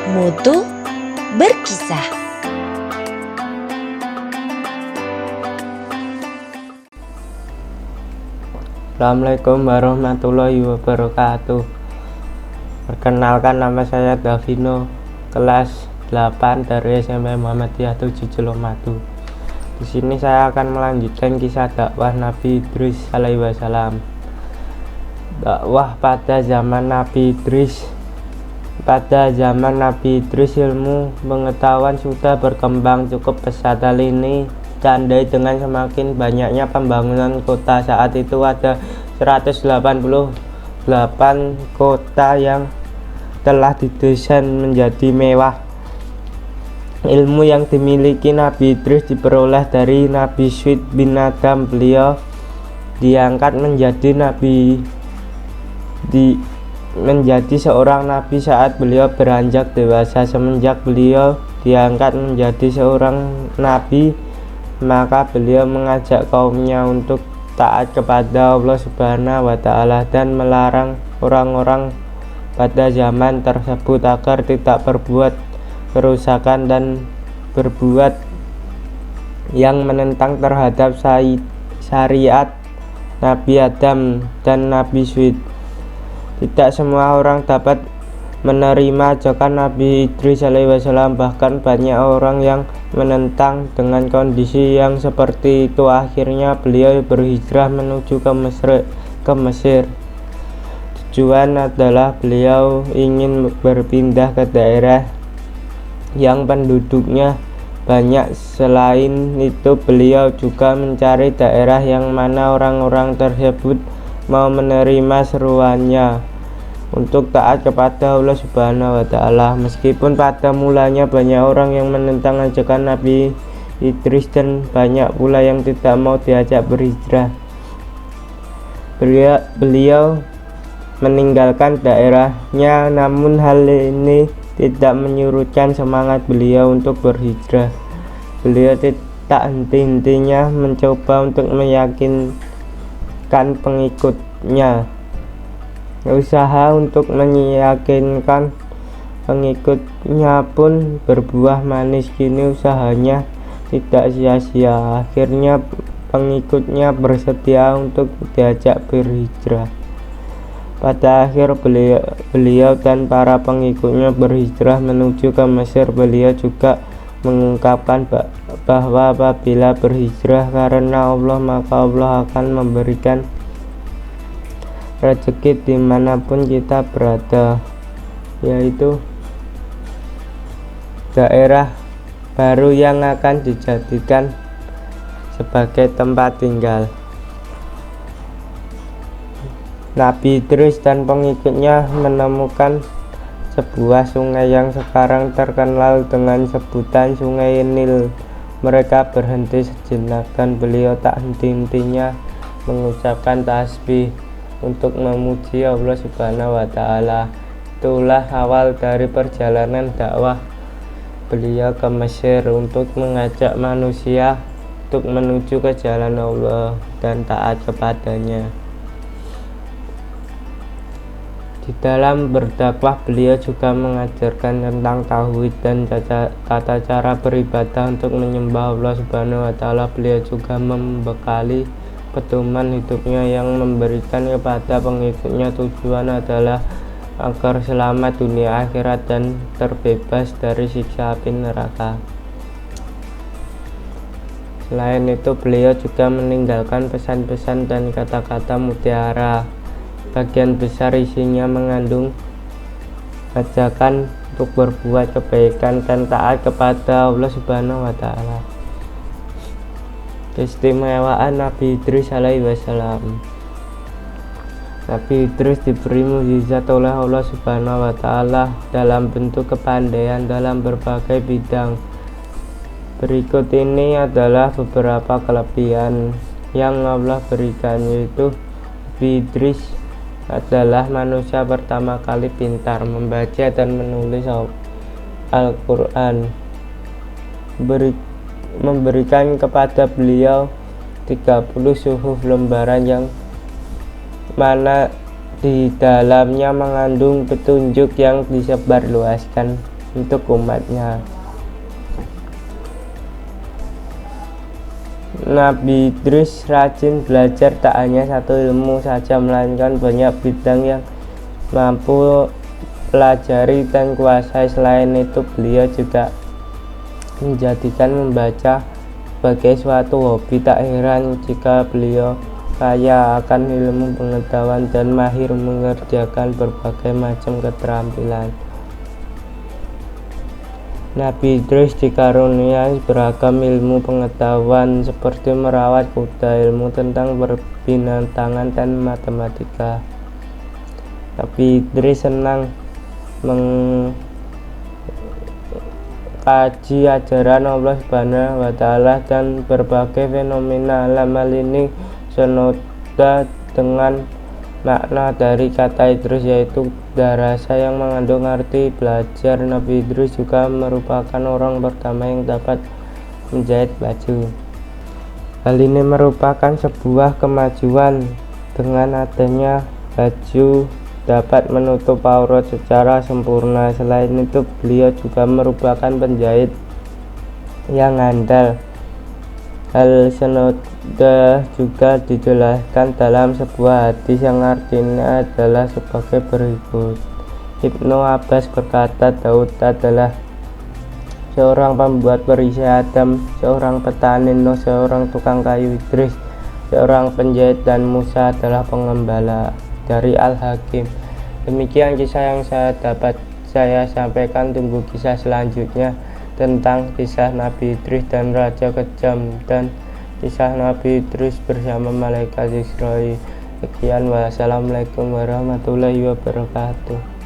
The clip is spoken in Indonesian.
Mutu berkisah. Assalamualaikum warahmatullahi wabarakatuh. Perkenalkan, nama saya Davino, kelas 8 dari SMP Muhammadiyah 7 Cilomadu. Di sini saya akan melanjutkan kisah dakwah Nabi Idris alaihi wasallam. Dakwah pada zaman Nabi Idris. Pada zaman Nabi Idris, ilmu pengetahuan sudah berkembang cukup pesat. Hal ini ditandai dengan semakin banyaknya pembangunan kota. Saat itu ada 188 kota yang telah didesain menjadi mewah. Ilmu yang dimiliki Nabi Idris diperoleh dari Nabi Syuaib bin Adam. Beliau diangkat menjadi seorang nabi saat beliau beranjak dewasa. Semenjak beliau diangkat menjadi seorang nabi, maka beliau mengajak kaumnya untuk taat kepada Allah Subhanahu wa Ta'ala dan melarang orang-orang pada zaman tersebut agar tidak berbuat kerusakan dan berbuat yang menentang terhadap syariat Nabi Adam dan Nabi Syuaib. Tidak semua orang dapat menerima ajakan Nabi Idris alaihi wasallam, bahkan banyak orang yang menentang. Dengan kondisi yang seperti itu, akhirnya beliau berhijrah menuju ke Mesir. Tujuan adalah beliau ingin berpindah ke daerah yang penduduknya banyak. Selain itu, beliau juga mencari daerah yang mana orang-orang tersebut mau menerima seruannya untuk taat kepada Allah Subhanahu wa Ta'ala. Meskipun pada mulanya banyak orang yang menentang ajakan Nabi Idris dan banyak pula yang tidak mau diajak berhijrah, beliau meninggalkan daerahnya. Namun hal ini tidak menyurutkan semangat beliau untuk berhijrah. Beliau tidak henti-hentinya mencoba untuk meyakinkan pengikutnya. Usaha untuk meyakinkan pengikutnya pun berbuah manis. Kini usahanya tidak sia-sia. Akhirnya pengikutnya bersedia untuk diajak berhijrah. Pada akhir beliau dan para pengikutnya berhijrah menuju ke Mesir. Beliau juga mengungkapkan bahwa apabila berhijrah karena Allah, maka Allah akan memberikan rezeki dimanapun kita berada, yaitu daerah baru yang akan dijadikan sebagai tempat tinggal. Nabi Idris dan pengikutnya menemukan sebuah sungai yang sekarang terkenal dengan sebutan Sungai Nil. Mereka berhenti sejenak dan beliau tak henti-hentinya mengucapkan tasbih untuk memuji Allah Subhanahu wa Ta'ala. Itulah awal dari perjalanan dakwah beliau ke Mesir untuk mengajak manusia untuk menuju ke jalan Allah dan taat kepadanya. Di dalam berdakwah, beliau juga mengajarkan tentang tauhid dan tata cara beribadah untuk menyembah Allah Subhanahu wa Ta'ala. Beliau juga membekali pedoman hidupnya yang memberikan kepada pengikutnya. Tujuan adalah agar selamat dunia akhirat dan terbebas dari siksa api neraka. Selain itu, beliau juga meninggalkan pesan-pesan dan kata-kata mutiara. Bagian besar isinya mengandung ajakan untuk berbuat kebaikan dan taat kepada Allah Subhanahu wa Ta'ala. Keistimewaan Nabi Idris alaihi wasallam. Nabi Idris diberi mukjizat oleh Allah Subhanahu wa Ta'ala dalam bentuk kepandaian dalam berbagai bidang. Berikut ini adalah beberapa kelebihan yang Allah berikan, yaitu Nabi Idris adalah manusia pertama kali pintar membaca dan menulis Al-Quran. Memberikan kepada beliau 30 suhuf lembaran yang mana di dalamnya mengandung petunjuk yang disebarluaskan untuk umatnya. Nabi Idris rajin belajar, tak hanya satu ilmu saja melainkan banyak bidang yang mampu pelajari dan kuasai. Selain itu beliau juga menjadikan membaca sebagai suatu hobi. Tak heran jika beliau kaya akan ilmu pengetahuan dan mahir mengerjakan berbagai macam keterampilan. Nabi Idris dikaruniai beragam ilmu pengetahuan seperti merawat kuda, ilmu tentang perbintangan dan matematika. Nabi Idris senang mengkaji ajaran Allah Subhanahu wa Ta'ala dan berbagai fenomena alam. Hal ini senada dengan makna dari kata Idris, yaitu darasa yang mengandung arti belajar. Nabi Idris juga merupakan orang pertama yang dapat menjahit baju. Hal ini merupakan sebuah kemajuan. Dengan adanya baju dapat menutup aurat secara sempurna. Selain itu beliau juga merupakan penjahit yang andal. Hal senada juga dijelaskan dalam sebuah hadis yang artinya adalah sebagai berikut. Ibnu Abbas berkata, Daud adalah seorang pembuat perisai, Adam seorang petani, Nuh seorang tukang kayu, Idris seorang penjahit, dan Musa adalah pengembala. Dari Al-Hakim. Demikian kisah yang dapat saya sampaikan. Tunggu kisah selanjutnya tentang kisah Nabi Idris dan Raja Kejam dan kisah Nabi Idris bersama malaikat Israel. Sekian, wassalamualaikum warahmatullahi wabarakatuh.